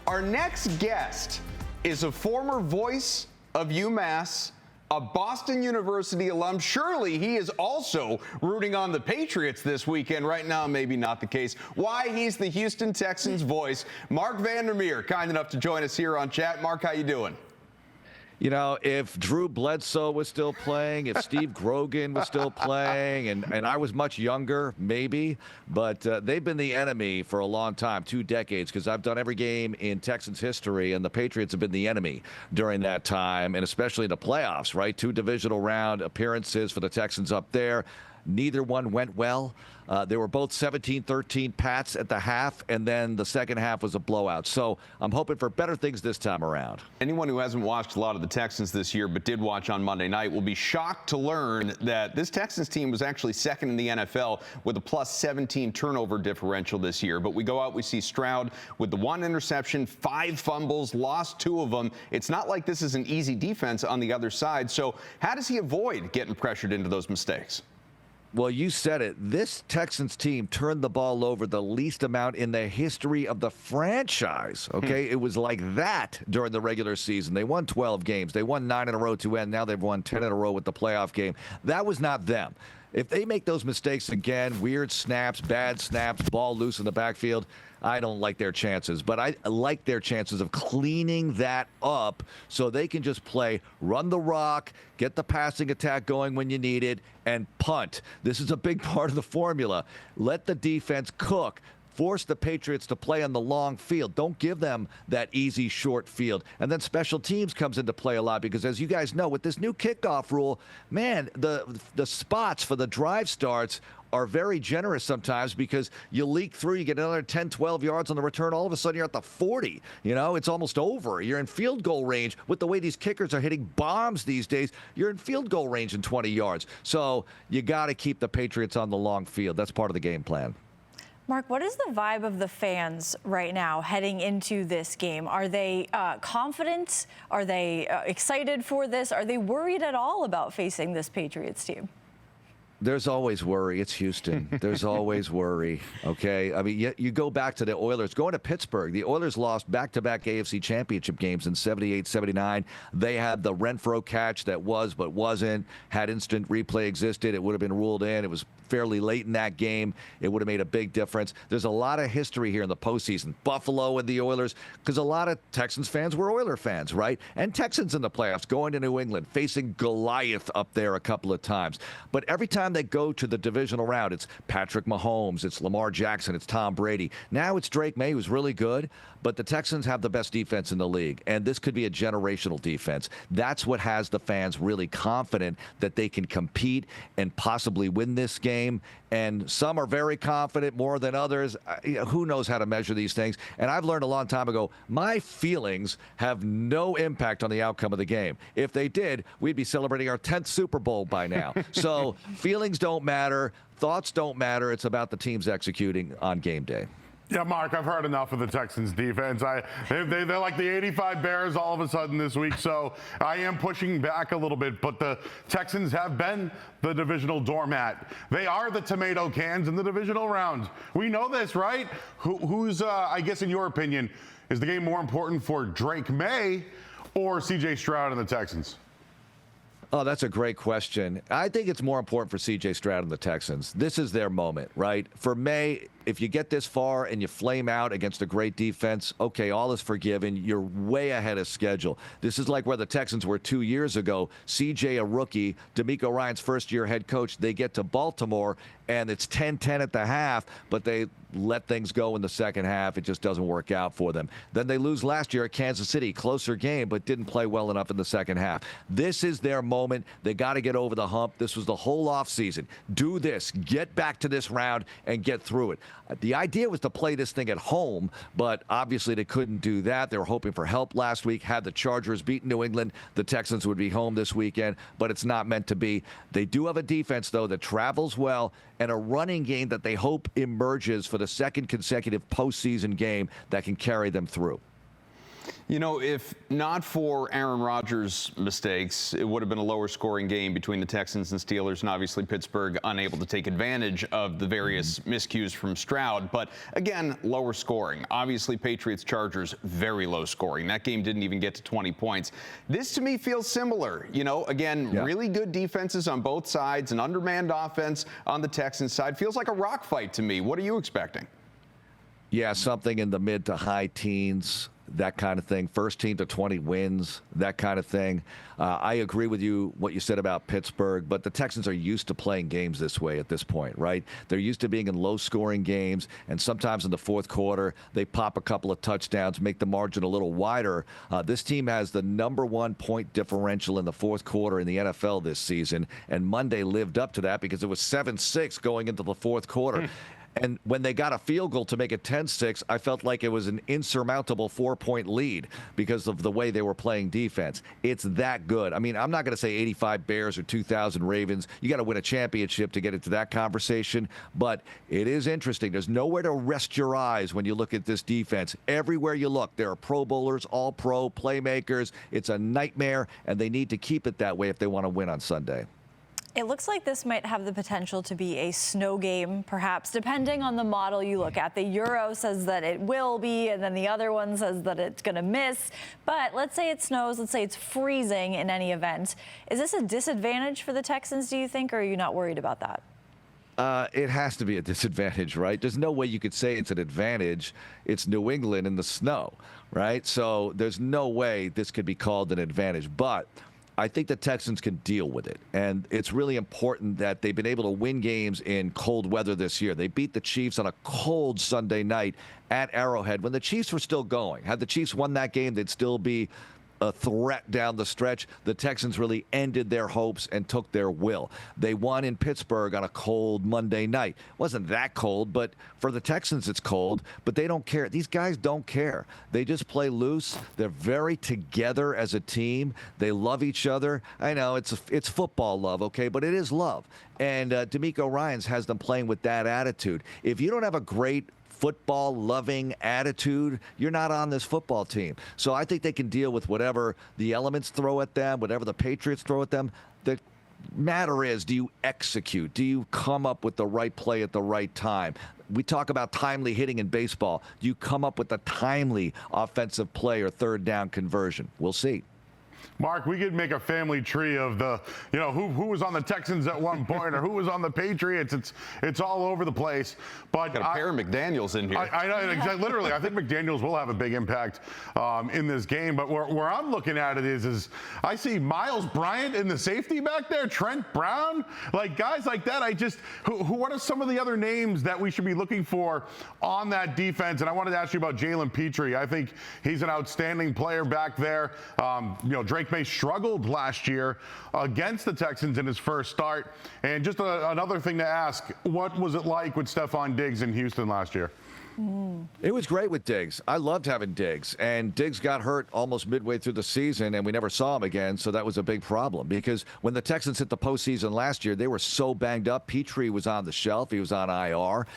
Our next guest is a former voice of UMass, a Boston University alum. Surely he is also rooting on the Patriots this weekend. Right now, maybe not the case. Why? He's the Houston Texans voice. Mark Vandermeer, kind enough to join us here on chat. Mark, how you doing? You know, if Drew Bledsoe was still playing, if Steve Grogan was still playing, and I was much younger, maybe, but they've been the enemy for a long time, 2 decades, because I've done every game in Texans history, and the Patriots have been the enemy during that time, and especially in the playoffs, right? 2 divisional round appearances for the Texans up there. Neither one went well. They were both 17-13 Pats at the half, and then the second half was a blowout. So I'm hoping for better things this time around. Anyone who hasn't watched a lot of the Texans this year but did watch on Monday night will be shocked to learn that this Texans team was actually second in the NFL with a plus 17 turnover differential this year. But we go out, we see Stroud with the 1 interception, 5 fumbles, lost 2 of them. It's not like this is an easy defense on the other side. So how does he avoid getting pressured into those mistakes? Well, you said it. This Texans team turned the ball over the least amount in the history of the franchise. Okay, It was like that during the regular season. They won 12 games. They won 9 in a row to end. Now they've won 10 in a row with the playoff game. That was not them. If they make those mistakes again, weird snaps, bad snaps, ball loose in the backfield, I don't like their chances. But I like their chances of cleaning that up so they can just play, run the rock, get the passing attack going when you need it, and punt. This is a big part of the formula. Let the defense cook. Force the Patriots to play on the long field. Don't give them that easy, short field. And then special teams comes into play a lot because, as you guys know, with this new kickoff rule, man, the spots for the drive starts are very generous sometimes because you leak through, you get another 10, 12 yards on the return. All of a sudden, you're at the 40. You know, it's almost over. You're in field goal range. With the way these kickers are hitting bombs these days, you're in field goal range in 20 yards. So you got to keep the Patriots on the long field. That's part of the game plan. Mark, what is the vibe of the fans right now heading into this game? Are they confident? Are they excited for this? Are they worried at all about facing this Patriots team? There's always worry. It's Houston. There's always worry, okay? I mean, you go back to the Oilers. Going to Pittsburgh, the Oilers lost back-to-back AFC championship games in 78, 79. They had the Renfro catch that was but wasn't. Had instant replay existed, it would have been ruled in. It was fairly late in that game. It would have made a big difference. There's a lot of history here in the postseason. Buffalo and the Oilers, because a lot of Texans fans were Oiler fans, right? And Texans in the playoffs, going to New England, facing Goliath up there a couple of times. But every time they go to the divisional round, it's Patrick Mahomes, it's Lamar Jackson, it's Tom Brady. Now it's Drake May, who's really good, but the Texans have the best defense in the league, and this could be a generational defense. That's what has the fans really confident that they can compete and possibly win this game. And some are very confident more than others. Who knows how to measure these things? And I've learned a long time ago, my feelings have no impact on the outcome of the game. If they did, we'd be celebrating our 10th Super Bowl by now. So feelings don't matter. Thoughts don't matter. It's about the teams executing on game day. Yeah, Mark, I've heard enough of the Texans defense. They're like the 85 Bears all of a sudden this week, so I am pushing back a little bit, but the Texans have been the divisional doormat. They are the tomato cans in the divisional round. We know this, right? Who's, I guess in your opinion, is the game more important for Drake May or C.J. Stroud and the Texans? Oh, that's a great question. I think it's more important for C.J. Stroud and the Texans. This is their moment, right? For May, if you get this far and you flame out against a great defense, okay, all is forgiven. You're way ahead of schedule. This is like where the Texans were 2 years ago. C.J., a rookie, DeMeco Ryans' first-year head coach, they get to Baltimore, and it's 10-10 at the half, but they let things go in the second half. It just doesn't work out for them. Then they lose last year at Kansas City. Closer game, but didn't play well enough in the second half. This is their moment. They got to get over the hump. This was the whole offseason. Do this. Get back to this round and get through it. The idea was to play this thing at home, but obviously they couldn't do that. They were hoping for help last week. Had the Chargers beaten New England, the Texans would be home this weekend, but it's not meant to be. They do have a defense, though, that travels well and a running game that they hope emerges for the second consecutive postseason game that can carry them through. You know, if not for Aaron Rodgers' mistakes, it would have been a lower scoring game between the Texans and Steelers, and obviously Pittsburgh unable to take advantage of the various miscues from Stroud. But again, lower scoring. Obviously, Patriots-Chargers, very low scoring. That game didn't even get to 20 points. This, to me, feels similar. You know, again, really good defenses on both sides, an undermanned offense on the Texans side. Feels like a rock fight to me. What are you expecting? Yeah, something in the mid to high teens, that kind of thing. First team to 20 wins, that kind of thing. I agree with you, what you said about Pittsburgh, but the Texans are used to playing games this way at this point, right? They're used to being in low-scoring games, and sometimes in the fourth quarter, they pop a couple of touchdowns, make the margin a little wider. This team has the #1 point differential in the fourth quarter in the NFL this season, and Monday lived up to that because it was 7-6 going into the fourth quarter. And when they got a field goal to make it 10-6, I felt like it was an insurmountable 4-point lead because of the way they were playing defense. It's that good. I mean, I'm not going to say 85 Bears or 2,000 Ravens. You got to win a championship to get into that conversation. But it is interesting. There's nowhere to rest your eyes when you look at this defense. Everywhere you look, there are Pro Bowlers, All-Pro, playmakers. It's a nightmare, and they need to keep it that way if they want to win on Sunday. It looks like this might have the potential to be a snow game, perhaps, depending on the model you look at. The Euro says that it will be, and then the other one says that it's going to miss. But let's say it snows. Let's say it's freezing in any event. Is this a disadvantage for the Texans, do you think, or are you not worried about that? It has to be a disadvantage, right? There's no way you could say it's an advantage. It's New England in the snow, right? So there's no way this could be called an advantage. But I think the Texans can deal with it. And it's really important that they've been able to win games in cold weather this year. They beat the Chiefs on a cold Sunday night at Arrowhead when the Chiefs were still going. Had the Chiefs won that game, they'd still be a threat down the stretch. The Texans really ended their hopes and took their will. They won in Pittsburgh on a cold Monday night. It wasn't that cold, but for the Texans it's cold, but they don't care. These guys don't care. They just play loose. They're very together as a team. They love each other. I know it's football love, okay, but it is love. And D'Amico Ryans has them playing with that attitude. If you don't have a great football-loving attitude, you're not on this football team. So I think they can deal with whatever the elements throw at them, whatever the Patriots throw at them. The matter is, do you execute? Do you come up with the right play at the right time? We talk about timely hitting in baseball. Do you come up with a timely offensive play or third down conversion? We'll see. Mark, we could make a family tree of the, you know, who was on the Texans at one point or who was on the Patriots. It's all over the place. But got a pair of McDaniels in here. I know, exactly. Literally, I think McDaniels will have a big impact in this game. But where I'm looking at it is I see Miles Bryant in the safety back there, Trent Brown, like guys like that. What are some of the other names that we should be looking for on that defense? And I wanted to ask you about Jalen Petrie. I think he's an outstanding player back there. You know, Drake May struggled last year against the Texans in his first start. And just another thing to ask, what was it like with Stephon Diggs in Houston last year? It was great with Diggs. I loved having Diggs. And Diggs got hurt almost midway through the season, and we never saw him again, so that was a big problem. Because when the Texans hit the postseason last year, they were so banged up. Petrie was on the shelf. He was on IR.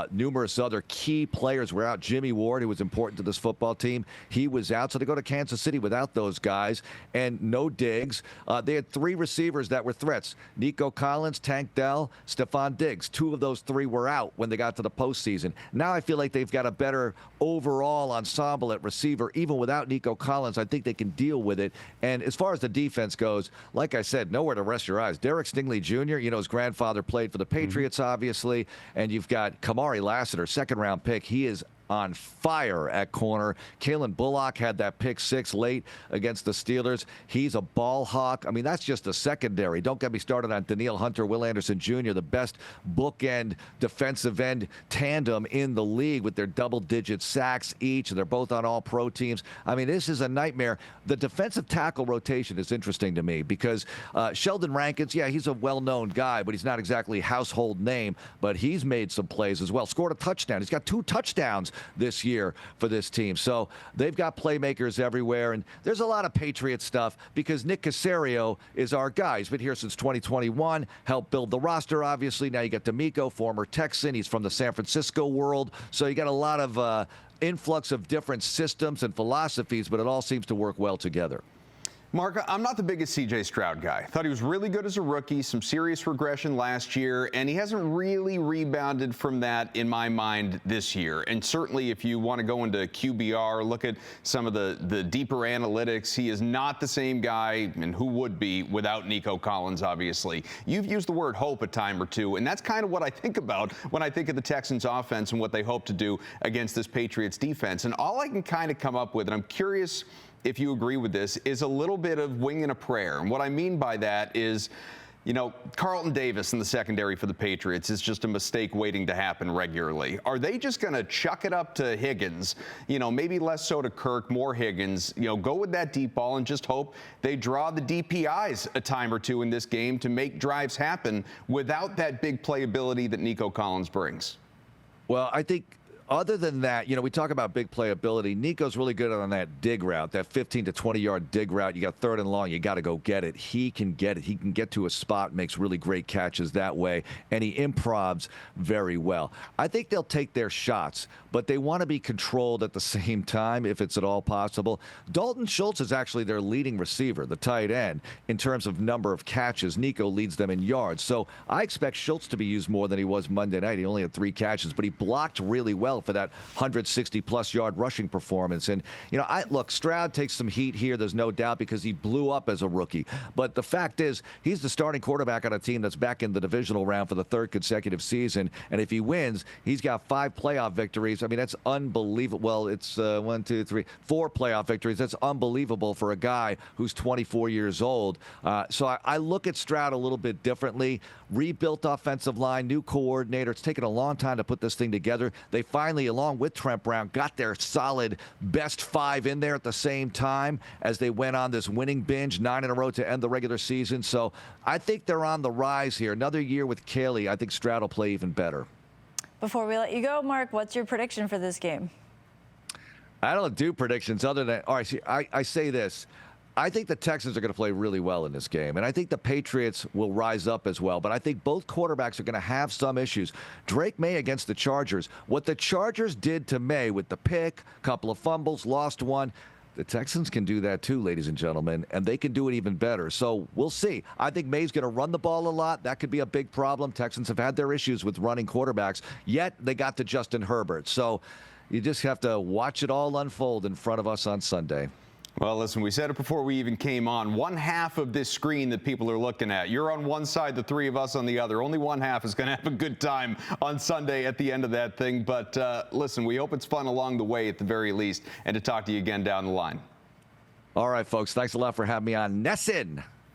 Numerous other key players were out. Jimmy Ward, who was important to this football team, he was out. So they go to Kansas City without those guys, and no Diggs. They had three receivers that were threats. Nico Collins, Tank Dell, Stephon Diggs. Two of those three were out when they got to the postseason. Now I feel like they've got a better overall ensemble at receiver. Even without Nico Collins, I think they can deal with it. And as far as the defense goes, like I said, nowhere to rest your eyes. Derek Stingley Jr., you know, his grandfather played for the Patriots, obviously. And you've got Kamari Lassiter, second-round pick. He is on fire at corner. Kalen Bullock had that pick six late against the Steelers. He's a ball hawk. I mean, that's just the secondary. Don't get me started on Danielle Hunter, Will Anderson Jr., the best bookend defensive end tandem in the league with their double-digit sacks each. They're both on all-pro teams. I mean, this is a nightmare. The defensive tackle rotation is interesting to me because Sheldon Rankins, yeah, he's a well-known guy, but he's not exactly a household name, but he's made some plays as well. Scored a touchdown. He's got 2 touchdowns this year for this team. So they've got playmakers everywhere, and there's a lot of Patriot stuff because Nick Caserio is our guy. He's been here since 2021, helped build the roster, obviously. Now you got D'Amico, former Texan. He's from the San Francisco world. So you got a lot of influx of different systems and philosophies, but it all seems to work well together. Mark, I'm not the biggest C.J. Stroud guy. Thought he was really good as a rookie, some serious regression last year, and he hasn't really rebounded from that in my mind this year. And certainly if you want to go into QBR, look at some of the deeper analytics, he is not the same guy, and who would be without Nico Collins, obviously. You've used the word hope a time or two, and that's kind of what I think about when I think of the Texans offense and what they hope to do against this Patriots defense. And all I can kind of come up with, and I'm curious if you agree with this, is a little bit of winging a prayer. And what I mean by that is, you know, Carlton Davis in the secondary for the Patriots is just a mistake waiting to happen regularly. Are they just going to chuck it up to Higgins, you know, maybe less so to Kirk, more Higgins, you know, go with that deep ball and just hope they draw the DPIs a time or two in this game to make drives happen without that big playability that Nico Collins brings? Well, I think other than that, you know, we talk about big playability. Nico's really good on that dig route, that 15 to 20-yard dig route. You got third and long, you got to go get it. He can get it. He can get to a spot, makes really great catches that way, and he improvs very well. I think they'll take their shots, but they want to be controlled at the same time, if it's at all possible. Dalton Schultz is actually their leading receiver, the tight end, in terms of number of catches. Nico leads them in yards. So I expect Schultz to be used more than he was Monday night. He only had 3 catches, but he blocked really well for that 160-plus yard rushing performance. And, you know, look, Stroud takes some heat here, there's no doubt, because he blew up as a rookie. But the fact is, he's the starting quarterback on a team that's back in the divisional round for the 3rd consecutive season. And if he wins, he's got 5 playoff victories. I mean, that's unbelievable. Well, it's 4 playoff victories. That's unbelievable for a guy who's 24 years old. So I look at Stroud a little bit differently. Rebuilt offensive line, new coordinator. It's taken a long time to put this thing together. They finally, along with Trent Brown, got their solid best 5 in there at the same time as they went on this winning binge, 9 in a row to end the regular season. So I think they're on the rise here. Another year with Caley, I think Stroud will play even better. Before we let you go, Mark, what's your prediction for this game? I don't do predictions other than, all right, see, I say this. I think the Texans are going to play really well in this game, and I think the Patriots will rise up as well. But I think both quarterbacks are going to have some issues. Drake May against the Chargers. What the Chargers did to May with the pick, couple of fumbles, lost one, the Texans can do that too, ladies and gentlemen, and they can do it even better. So we'll see. I think May's going to run the ball a lot. That could be a big problem. Texans have had their issues with running quarterbacks, yet they got to Justin Herbert. So you just have to watch it all unfold in front of us on Sunday. Well, listen, we said it before we even came on. One half of this screen that people are looking at, you're on one side, the 3 of us on the other. Only one half is going to have a good time on Sunday at the end of that thing. But listen, we hope it's fun along the way at the very least, and to talk to you again down the line. All right, folks, thanks a lot for having me on. Nesson.